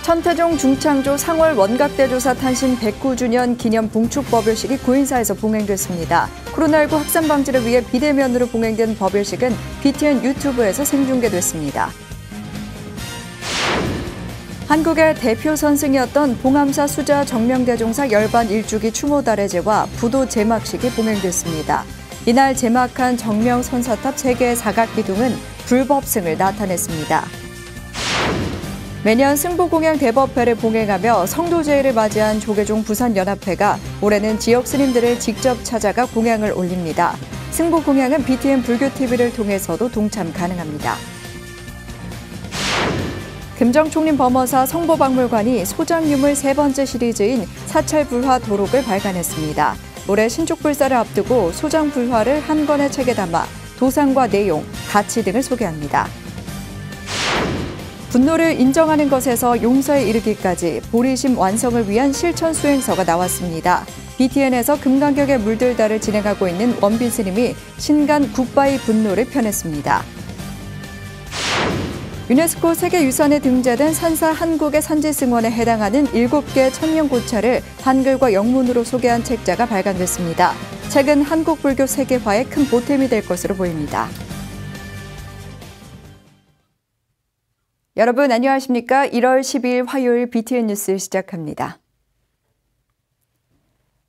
천태종 중창조 상월 원각대조사 탄신 109주년 기념 봉축법요식이 구인사에서 봉행됐습니다. 코로나19 확산 방지를 위해 비대면으로 봉행된 법요식은 BTN 유튜브에서 생중계됐습니다. 한국의 대표 선승이었던 봉암사 수자 정명대종사 열반 1주기 추모달해제와 부도 제막식이 봉행됐습니다. 이날 제막한 정명선사탑 3개의 사각기둥은 불법승을 나타냈습니다. 매년 승부공양 대법회를 봉행하며 성도제의를 맞이한 조계종 부산연합회가 올해는 지역 스님들을 직접 찾아가 공양을 올립니다. 승부공양은 BTN 불교TV를 통해서도 동참 가능합니다. 금정총림범어사 성보박물관이 소장유물 3번째 시리즈인 사찰불화 도록을 발간했습니다. 올해 신축불사를 앞두고 소장불화를 한 권의 책에 담아 도상과 내용, 가치 등을 소개합니다. 분노를 인정하는 것에서 용서에 이르기까지 보리심 완성을 위한 실천 수행서가 나왔습니다. BTN에서 금강경에 물들다를 진행하고 있는 원빈 스님이 신간 굿바이 분노를 펴냈습니다. 유네스코 세계유산에 등재된 산사 한국의 산지승원에 해당하는 7개 천년고차를 한글과 영문으로 소개한 책자가 발간됐습니다. 책은 한국 불교 세계화에 큰 보탬이 될 것으로 보입니다. 여러분 안녕하십니까? 1월 12일 화요일 BTN 뉴스 시작합니다.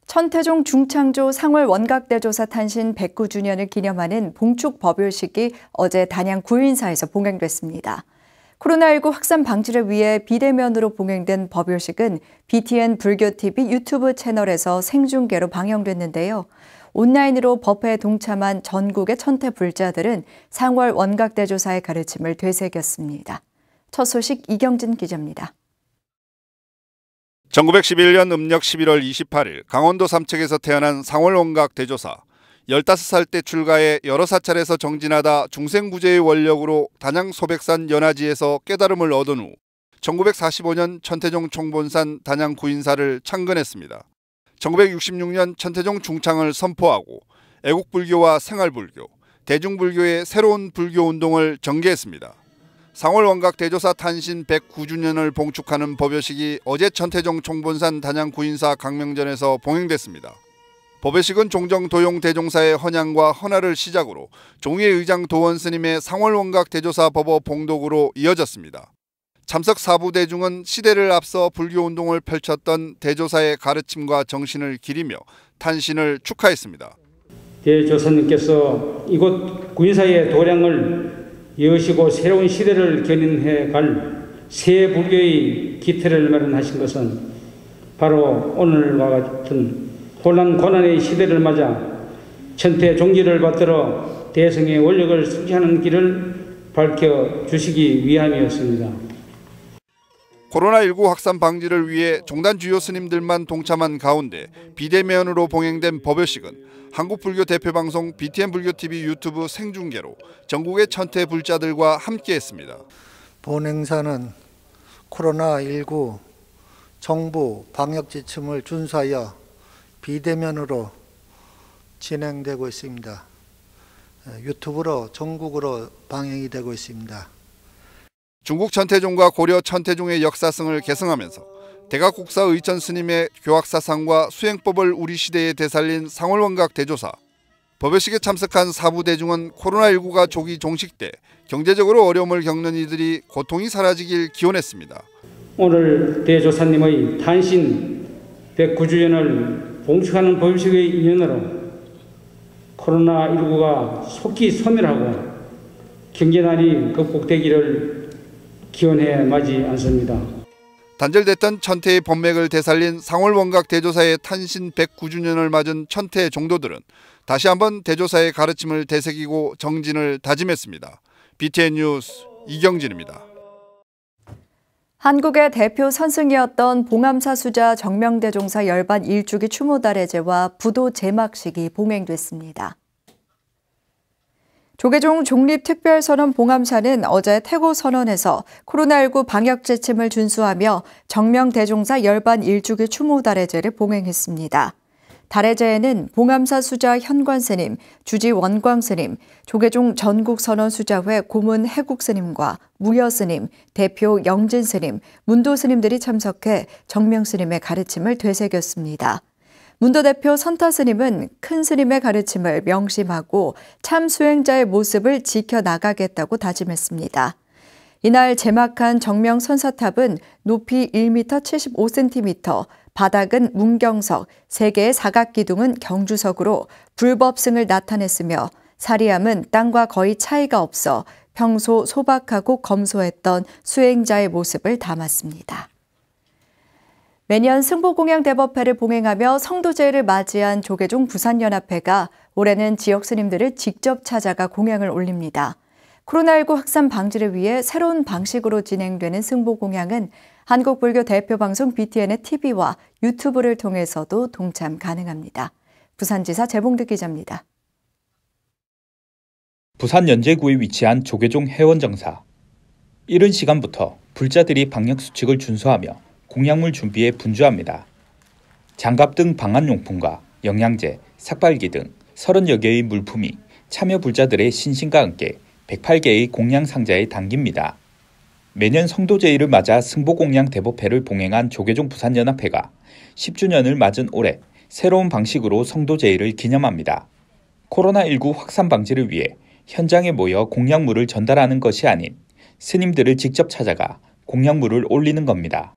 천태종 중창조 상월 원각대조사 탄신 109주년을 기념하는 봉축법요식이 어제 단양 구인사에서 봉행됐습니다. 코로나19 확산 방지를 위해 비대면으로 봉행된 법요식은 BTN 불교TV 유튜브 채널에서 생중계로 방영됐는데요. 온라인으로 법회에 동참한 전국의 천태 불자들은 상월 원각대조사의 가르침을 되새겼습니다. 첫 소식 이경진 기자입니다. 1911년 음력 11월 28일 강원도 삼척에서 태어난 상월 원각 대조사. 15살 때 출가해 여러 사찰에서 정진하다 중생구제의 원력으로 단양 소백산 연화지에서 깨달음을 얻은 후 1945년 천태종 총본산 단양 구인사를 창건했습니다. 1966년 천태종 중창을 선포하고 애국불교와 생활불교, 대중불교의 새로운 불교운동을 전개했습니다. 상월 원각 대조사 탄신 109주년을 봉축하는 법요식이 어제 천태종 총본산 단양 구인사 강명전에서 봉행됐습니다. 법요식은 종정 도용 대종사의 헌양과 헌화를 시작으로 종의의 의장 도원 스님의 상월 원각 대조사 법어 봉독으로 이어졌습니다. 참석 사부 대중은 시대를 앞서 불교운동을 펼쳤던 대조사의 가르침과 정신을 기리며 탄신을 축하했습니다. 대조사님께서 이곳 구인사의 도량을 이으시고 새로운 시대를 견인해 갈 새 불교의 기틀을 마련하신 것은 바로 오늘과 같은 혼란 고난의 시대를 맞아 천태 종기를 받들어 대성의 원력을 승진하는 길을 밝혀주시기 위함이었습니다. 코로나19 확산 방지를 위해 종단 주요 스님들만 동참한 가운데 비대면으로 봉행된 법요식은 한국불교 대표방송 BTN 불교TV 유튜브 생중계로 전국의 천태 불자들과 함께했습니다. 본 행사는 코로나19 정부 방역 지침을 준수하여 비대면으로 진행되고 있습니다. 유튜브로 전국으로 방영이 되고 있습니다. 중국 천태종과 고려 천태종의 역사성을 계승하면서 대각국사 의천 스님의 교학사상과 수행법을 우리 시대에 되살린 상월 원각 대조사. 법요식에 참석한 사부 대중은 코로나19가 조기 종식돼 경제적으로 어려움을 겪는 이들이 고통이 사라지길 기원했습니다. 오늘 대조사님의 탄신 109주년을 봉축하는 법요식의 인연으로 코로나19가 속히 소멸하고 경제난이 극복되기를 기원해 마지 않습니다. 단절됐던 천태의 법맥을 되살린 상월 원각 대조사의 탄신 109주년을 맞은 천태 종도들은 다시 한번 대조사의 가르침을 되새기고 정진을 다짐했습니다. BTN 뉴스 이경진입니다. 한국의 대표 선승이었던 봉암사 수자 정명대종사 열반 1주기 추모달해제와 부도 제막식이 봉행됐습니다. 조계종 종립특별선언 봉암사는 어제 태고선언에서 코로나19 방역 지침을 준수하며 정명대종사 열반 1주기 추모달해제를 봉행했습니다. 달해제에는 봉암사 수자 현관 스님, 주지 원광 스님, 조계종 전국선원 수자회 고문 해국 스님과 무여 스님, 대표 영진 스님, 문도 스님들이 참석해 정명 스님의 가르침을 되새겼습니다. 문도 대표 선타 스님은 큰 스님의 가르침을 명심하고 참 수행자의 모습을 지켜나가겠다고 다짐했습니다. 이날 제막한 정명 선사탑은 높이 1m 75cm, 바닥은 문경석, 3개의 사각기둥은 경주석으로 불법승을 나타냈으며 사리함은 땅과 거의 차이가 없어 평소 소박하고 검소했던 수행자의 모습을 담았습니다. 매년 승보공양 대법회를 봉행하며 성도제를 맞이한 조계종 부산연합회가 올해는 지역 스님들을 직접 찾아가 공양을 올립니다. 코로나19 확산 방지를 위해 새로운 방식으로 진행되는 승보공양은 한국불교 대표방송 BTN의 TV와 유튜브를 통해서도 동참 가능합니다. 부산지사 재봉득 기자입니다. 부산 연제구에 위치한 조계종 해원정사. 이른 시간부터 불자들이 방역수칙을 준수하며 공양물 준비에 분주합니다. 장갑 등 방한용품과 영양제, 삭발기 등 30여 개의 물품이 참여 불자들의 신신과 함께 108개의 공양 상자에 담깁니다. 매년 성도제의를 맞아 승보공양 대법회를 봉행한 조계종 부산연합회가 10주년을 맞은 올해 새로운 방식으로 성도제의를 기념합니다. 코로나19 확산 방지를 위해 현장에 모여 공양물을 전달하는 것이 아닌 스님들을 직접 찾아가 공양물을 올리는 겁니다.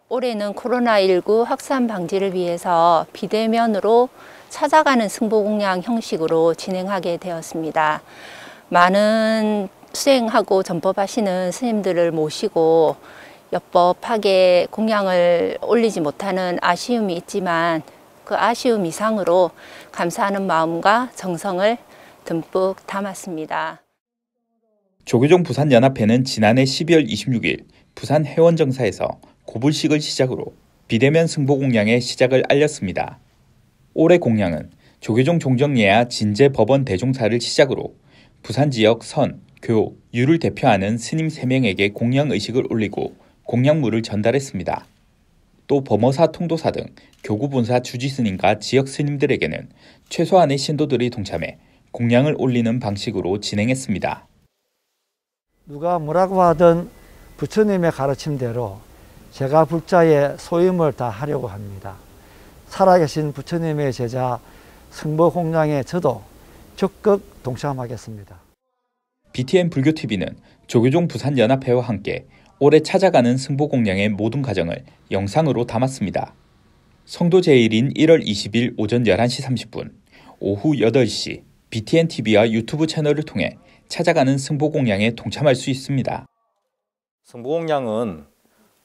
올해는 코로나19 확산 방지를 위해서 비대면으로 찾아가는 승보공양 형식으로 진행하게 되었습니다. 많은 수행하고 전법하시는 스님들을 모시고 엽법하게 공양을 올리지 못하는 아쉬움이 있지만 그 아쉬움 이상으로 감사하는 마음과 정성을 듬뿍 담았습니다. 조계종 부산연합회는 지난해 12월 26일 부산 해원정사에서 고불식을 시작으로 비대면 승보공양의 시작을 알렸습니다. 올해 공양은 조계종 종정예야 진제법원 대종사를 시작으로 부산 지역 선, 교, 유를 대표하는 스님 3명에게 공양의식을 올리고 공양물을 전달했습니다. 또 범어사 통도사 등 교구본사 주지스님과 지역 스님들에게는 최소한의 신도들이 동참해 공양을 올리는 방식으로 진행했습니다. 누가 뭐라고 하든 부처님의 가르침대로 제가 불자의 소임을 다 하려고 합니다. 살아계신 부처님의 제자 승보공양에 저도 적극 동참하겠습니다. BTN 불교TV는 조계종 부산연합회와 함께 올해 찾아가는 승보공양의 모든 과정을 영상으로 담았습니다. 성도제일인 1월 20일 오전 11시 30분, 오후 8시 BTN-TV와 유튜브 채널을 통해 찾아가는 승보공양에 동참할 수 있습니다. 승보공양은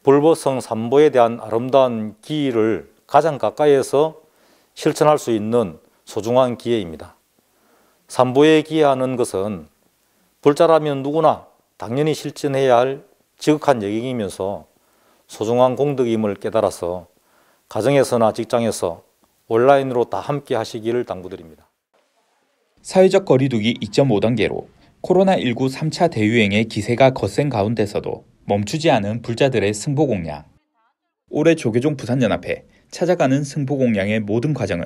불보성 삼보에 대한 아름다운 기의를 가장 가까이에서 실천할 수 있는 소중한 기회입니다. 삼보에 기여하는 것은 불자라면 누구나 당연히 실천해야 할 지극한 영역이면서 소중한 공덕임을 깨달아서 가정에서나 직장에서 온라인으로 다 함께 하시기를 당부드립니다. 사회적 거리두기 2.5단계로 코로나19 3차 대유행의 기세가 거센 가운데서도 멈추지 않은 불자들의 승보공양. 올해 조계종 부산연합회 찾아가는 승보공양의 모든 과정은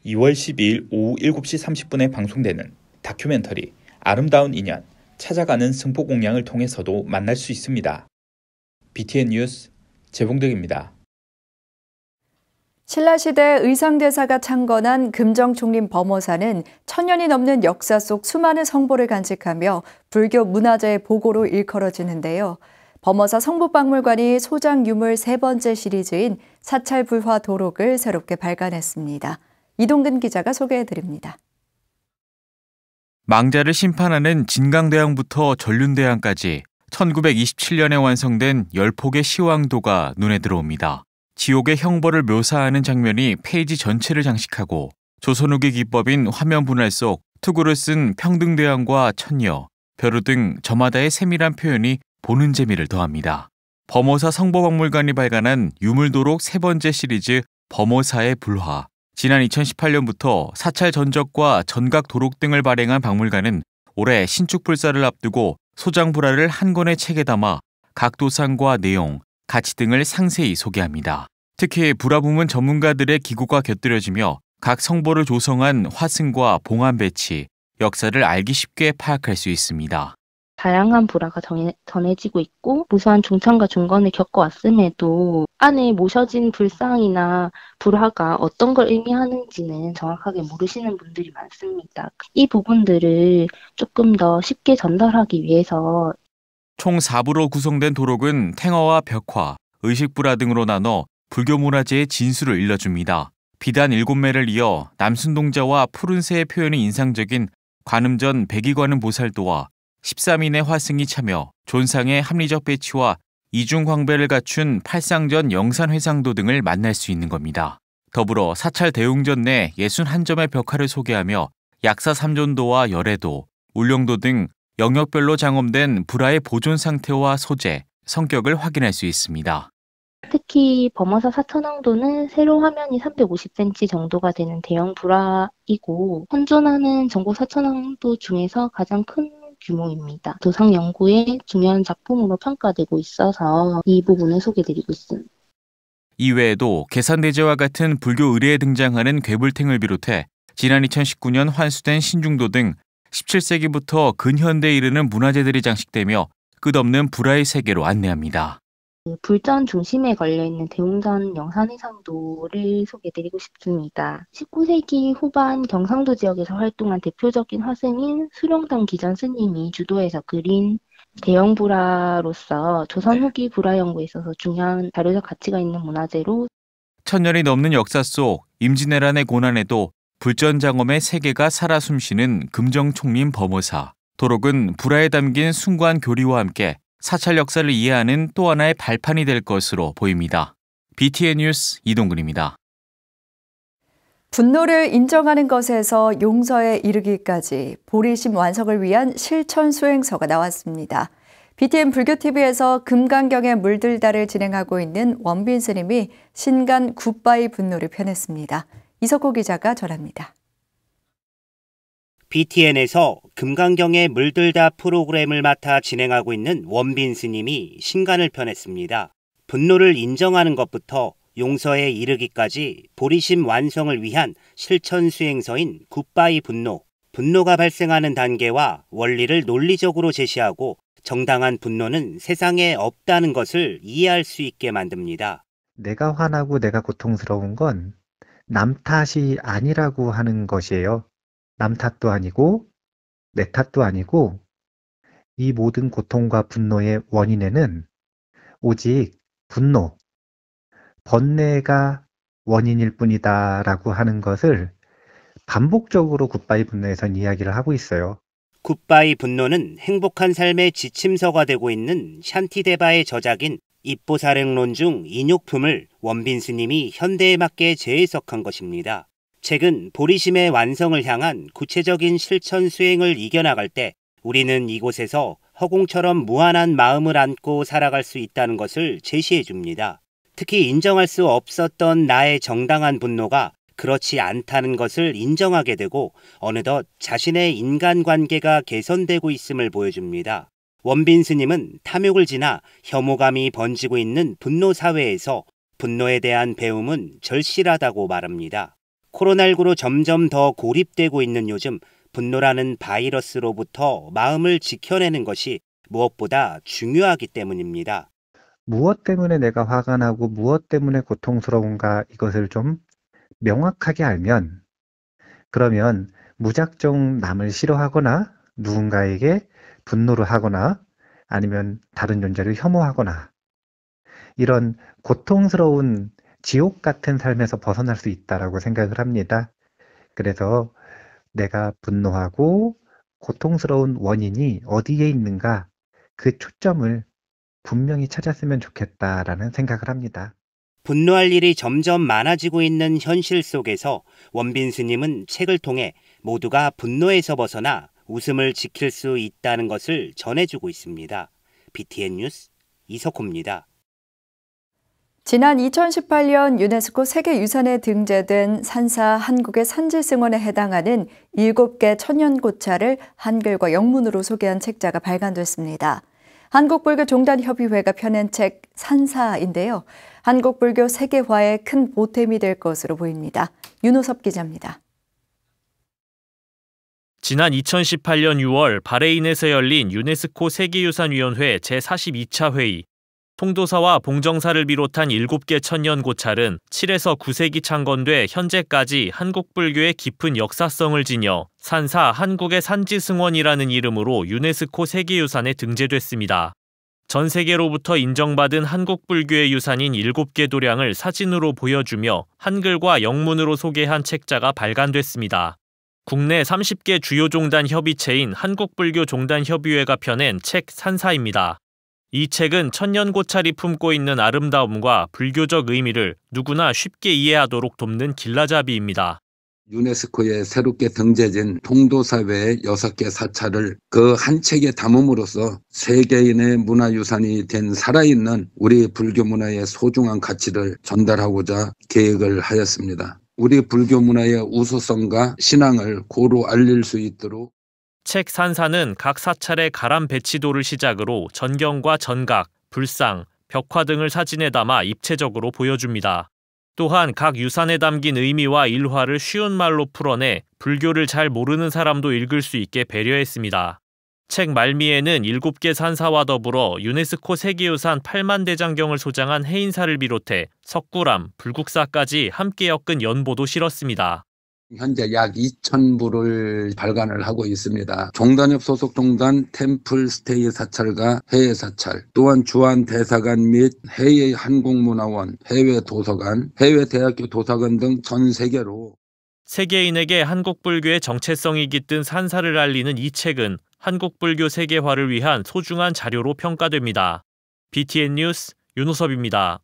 2월 12일 오후 7시 30분에 방송되는 다큐멘터리 아름다운 인연 찾아가는 승보공양을 통해서도 만날 수 있습니다. BTN 뉴스 재봉득입니다. 신라시대 의상대사가 창건한 금정총림 범어사는 1000년이 넘는 역사 속 수많은 성보를 간직하며 불교 문화재의 보고로 일컬어지는데요. 범어사 성보박물관이 소장 유물 3번째 시리즈인 사찰불화 도록을 새롭게 발간했습니다. 이동근 기자가 소개해드립니다. 망자를 심판하는 진강대왕부터 전륜대왕까지 1927년에 완성된 10폭의 시황도가 눈에 들어옵니다. 지옥의 형벌을 묘사하는 장면이 페이지 전체를 장식하고 조선 후기 기법인 화면 분할 속 투구를 쓴 평등대왕과 천녀, 벼루 등 저마다의 세밀한 표현이 보는 재미를 더합니다. 범어사 성보박물관이 발간한 유물도록 3번째 시리즈 범어사의 불화. 지난 2018년부터 사찰 전적과 전각 도록 등을 발행한 박물관은 올해 신축불사를 앞두고 소장불화를 한 권의 책에 담아 각 도상과 내용, 가치 등을 상세히 소개합니다. 특히 불화 부문 전문가들의 기고가 곁들여지며 각 성보를 조성한 화승과 봉안 배치, 역사를 알기 쉽게 파악할 수 있습니다. 다양한 불화가 전해지고 있고 무수한 중창과 중건을 겪어왔음에도 안에 모셔진 불상이나 불화가 어떤 걸 의미하는지는 정확하게 모르시는 분들이 많습니다. 이 부분들을 조금 더 쉽게 전달하기 위해서 총 4부로 구성된 도록은 탱어와 벽화, 의식불화 등으로 나눠 불교 문화재의 진수를 일러줍니다. 비단 7매를 이어 남순동자와 푸른새의 표현이 인상적인 관음전 백이관음 보살도와 13인의 화승이 참여, 존상의 합리적 배치와 이중광배를 갖춘 팔상전 영산회상도 등을 만날 수 있는 겁니다. 더불어 사찰 대웅전 내 61점의 벽화를 소개하며 약사 3존도와 열애도, 울령도 등 영역별로 장엄된 불화의 보존 상태와 소재, 성격을 확인할 수 있습니다. 특히 범어사 사천왕도는 세로 화면이 350cm 정도가 되는 대형 불화이고 현존하는 전국 사천왕도 중에서 가장 큰 규모입니다. 도상 연구의 중요한 작품으로 평가되고 있어서 이 부분을 소개드리고 있습니다. 이외에도 계산대제와 같은 불교 의례에 등장하는 괴불탱을 비롯해 지난 2019년 환수된 신중도 등 17세기부터 근현대에 이르는 문화재들이 장식되며 끝없는 불화의 세계로 안내합니다. 불전 중심에 걸려있는 대웅전 영산회상도를 소개드리고 싶습니다. 19세기 후반 경상도 지역에서 활동한 대표적인 화승인 수령당 기전 스님이 주도해서 그린 대형 불화로서 조선 후기 불화 연구에 있어서 중요한 자료적 가치가 있는 문화재로 1000년이 넘는 역사 속 임진왜란의 고난에도 불전장엄의 세계가 살아 숨쉬는 금정총림 범어사, 도록은 불화에 담긴 숭고한 교리와 함께 사찰 역사를 이해하는 또 하나의 발판이 될 것으로 보입니다. BTN 뉴스 이동근입니다. 분노를 인정하는 것에서 용서에 이르기까지 보리심 완성을 위한 실천 수행서가 나왔습니다. BTN 불교TV에서 금강경에 물들다를 진행하고 있는 원빈 스님이 신간 굿바이 분노를 펴냈습니다. 이석호 기자가 전합니다. BTN에서 금강경에 물들다 프로그램을 맡아 진행하고 있는 원빈 스님이 신간을 펴냈습니다. 분노를 인정하는 것부터 용서에 이르기까지 보리심 완성을 위한 실천 수행서인 굿바이 분노, 분노가 발생하는 단계와 원리를 논리적으로 제시하고 정당한 분노는 세상에 없다는 것을 이해할 수 있게 만듭니다. 내가 화나고 내가 고통스러운 건 남 탓이 아니라고 하는 것이에요. 남 탓도 아니고 내 탓도 아니고 이 모든 고통과 분노의 원인에는 오직 분노, 번뇌가 원인일 뿐이다라고 하는 것을 반복적으로 굿바이 분노에선 이야기를 하고 있어요. 굿바이 분노는 행복한 삶의 지침서가 되고 있는 샨티데바의 저작인 입보사랭론 중 인욕품을 원빈 스님이 현대에 맞게 재해석한 것입니다. 책은 보리심의 완성을 향한 구체적인 실천 수행을 이겨나갈 때 우리는 이곳에서 허공처럼 무한한 마음을 안고 살아갈 수 있다는 것을 제시해 줍니다. 특히 인정할 수 없었던 나의 정당한 분노가 그렇지 않다는 것을 인정하게 되고 어느덧 자신의 인간관계가 개선되고 있음을 보여줍니다. 원빈 스님은 탐욕을 지나 혐오감이 번지고 있는 분노 사회에서 분노에 대한 배움은 절실하다고 말합니다. 코로나19로 점점 더 고립되고 있는 요즘 분노라는 바이러스로부터 마음을 지켜내는 것이 무엇보다 중요하기 때문입니다. 무엇 때문에 내가 화가 나고 무엇 때문에 고통스러운가 이것을 좀 명확하게 알면 그러면 무작정 남을 싫어하거나 누군가에게 분노를 하거나 아니면 다른 존재를 혐오하거나 이런 고통스러운 지옥 같은 삶에서 벗어날 수 있다라고 생각을 합니다. 그래서 내가 분노하고 고통스러운 원인이 어디에 있는가 그 초점을 분명히 찾았으면 좋겠다라는 생각을 합니다. 분노할 일이 점점 많아지고 있는 현실 속에서 원빈 스님은 책을 통해 모두가 분노에서 벗어나 웃음을 지킬 수 있다는 것을 전해주고 있습니다. BTN 뉴스 이석호입니다. 지난 2018년 유네스코 세계유산에 등재된 산사 한국의 산지승원에 해당하는 7개 천연고차를 한글과 영문으로 소개한 책자가 발간됐습니다. 한국불교종단협의회가 펴낸 책 산사인데요. 한국불교 세계화에 큰 보탬이 될 것으로 보입니다. 윤호섭 기자입니다. 지난 2018년 6월 바레인에서 열린 유네스코 세계유산위원회 제42차 회의. 통도사와 봉정사를 비롯한 7개 천년 고찰은 7에서 9세기 창건돼 현재까지 한국 불교의 깊은 역사성을 지녀 산사 한국의 산지승원이라는 이름으로 유네스코 세계유산에 등재됐습니다. 전 세계로부터 인정받은 한국 불교의 유산인 7개 도량을 사진으로 보여주며 한글과 영문으로 소개한 책자가 발간됐습니다. 국내 30개 주요 종단 협의체인 한국불교종단협의회가 펴낸 책 산사입니다. 이 책은 천년고찰이 품고 있는 아름다움과 불교적 의미를 누구나 쉽게 이해하도록 돕는 길라잡이입니다. 유네스코에 새롭게 등재된 통도사회의 6개 사찰을 그 한 책에 담음으로써 세계인의 문화유산이 된 살아있는 우리 불교 문화의 소중한 가치를 전달하고자 계획을 하였습니다. 우리 불교 문화의 우수성과 신앙을 고루 알릴 수 있도록 책 산사는 각 사찰의 가람 배치도를 시작으로 전경과 전각, 불상, 벽화 등을 사진에 담아 입체적으로 보여줍니다. 또한 각 유산에 담긴 의미와 일화를 쉬운 말로 풀어내 불교를 잘 모르는 사람도 읽을 수 있게 배려했습니다. 책 말미에는 7개 산사와 더불어 유네스코 세계유산 8만 대장경을 소장한 해인사를 비롯해 석굴암, 불국사까지 함께 엮은 연보도 실었습니다. 현재 약 2,000부를 발간을 하고 있습니다. 종단협 소속 종단 템플 스테이 사찰과 해외 사찰, 또한 주한 대사관 및 해외 한국문화원, 해외 도서관, 해외 대학교 도서관 등 전 세계로 세계인에게 한국 불교의 정체성이 깃든 산사를 알리는 이 책은 한국 불교 세계화를 위한 소중한 자료로 평가됩니다. BTN 뉴스 윤호섭입니다.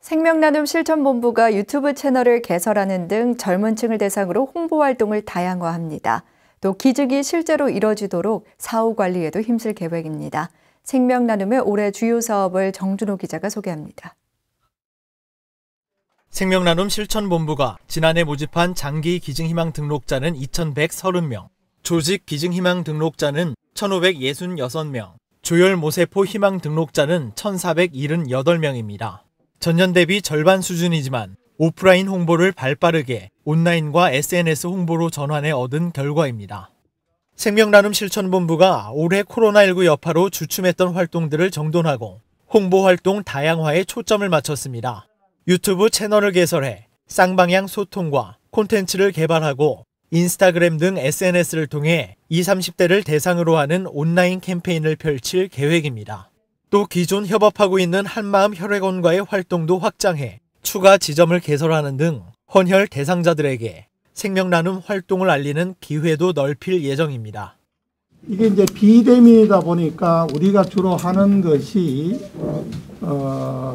생명나눔 실천본부가 유튜브 채널을 개설하는 등 젊은 층을 대상으로 홍보 활동을 다양화합니다. 또 기증이 실제로 이뤄지도록 사후 관리에도 힘쓸 계획입니다. 생명나눔의 올해 주요 사업을 정준호 기자가 소개합니다. 생명나눔 실천본부가 지난해 모집한 장기 기증희망 등록자는 2,130명, 조직 기증희망 등록자는 1,566명, 조혈 모세포 희망 등록자는 1,478명입니다. 전년 대비 절반 수준이지만 오프라인 홍보를 발빠르게 온라인과 SNS 홍보로 전환해 얻은 결과입니다. 생명나눔 실천본부가 올해 코로나19 여파로 주춤했던 활동들을 정돈하고 홍보 활동 다양화에 초점을 맞췄습니다. 유튜브 채널을 개설해 쌍방향 소통과 콘텐츠를 개발하고 인스타그램 등 SNS를 통해 20, 30대를 대상으로 하는 온라인 캠페인을 펼칠 계획입니다. 또 기존 협업하고 있는 한마음 혈액원과의 활동도 확장해 추가 지점을 개설하는 등 헌혈 대상자들에게 생명나눔 활동을 알리는 기회도 넓힐 예정입니다. 이게 이제 비대면이다 보니까 우리가 주로 하는 것이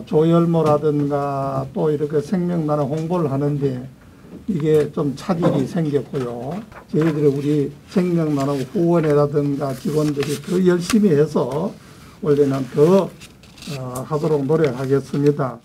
조혈모라든가 또 이렇게 생명나눔 홍보를 하는데 이게 좀 차질이 생겼고요. 저희들이 우리 생명나눔 후원회라든가 직원들이 더 열심히 해서 원래는 더 하도록 노력하겠습니다.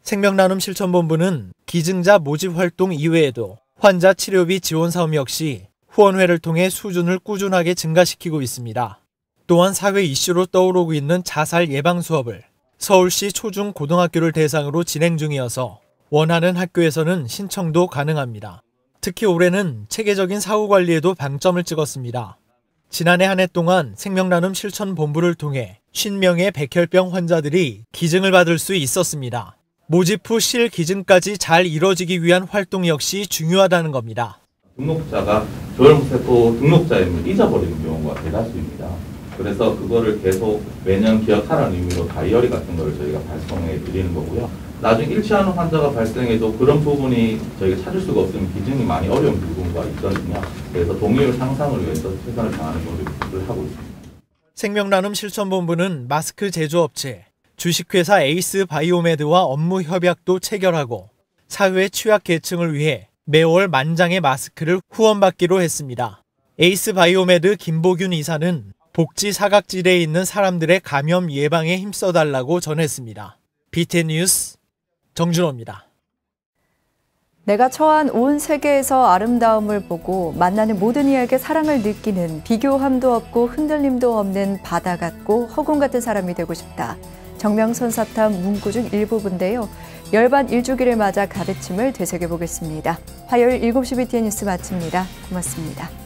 생명나눔 실천본부는 기증자 모집 활동 이외에도 환자 치료비 지원 사업 역시 후원회를 통해 수준을 꾸준하게 증가시키고 있습니다. 또한 사회 이슈로 떠오르고 있는 자살 예방 수업을 서울시 초중 고등학교를 대상으로 진행 중이어서 원하는 학교에서는 신청도 가능합니다. 특히 올해는 체계적인 사후 관리에도 방점을 찍었습니다. 지난해 한 해 동안 생명나눔 실천본부를 통해 50명의 백혈병 환자들이 기증을 받을 수 있었습니다. 모집 후 실기증까지 잘 이뤄지기 위한 활동 역시 중요하다는 겁니다. 등록자가 조혈모세포 등록자임을 잊어버리는 경우가 대다수입니다. 그래서 그거를 계속 매년 기억하라는 의미로 다이어리 같은 걸 저희가 발송해 드리는 거고요. 나중에 일치하는 환자가 발생해도 그런 부분이 저희가 찾을 수가 없으면 기증이 많이 어려운 부분과 있거든요. 그래서 동의율 상상을 위해서 최선을 다하는 노력을 하고 있습니다. 생명나눔 실천본부는 마스크 제조업체, 주식회사 에이스 바이오메드와 업무 협약도 체결하고 사회 취약 계층을 위해 매월 10,000장의 마스크를 후원받기로 했습니다. 에이스 바이오메드 김보균 이사는 복지 사각지대에 있는 사람들의 감염 예방에 힘써달라고 전했습니다. BTN 뉴스 정준호입니다. 내가 처한 온 세계에서 아름다움을 보고 만나는 모든 이에게 사랑을 느끼는 비교함도 없고 흔들림도 없는 바다 같고 허공 같은 사람이 되고 싶다. 정명선사탑 문구 중 일부분인데요. 열반 일주기를 맞아 가르침을 되새겨보겠습니다. 화요일 7시 BTN 뉴스 마칩니다. 고맙습니다.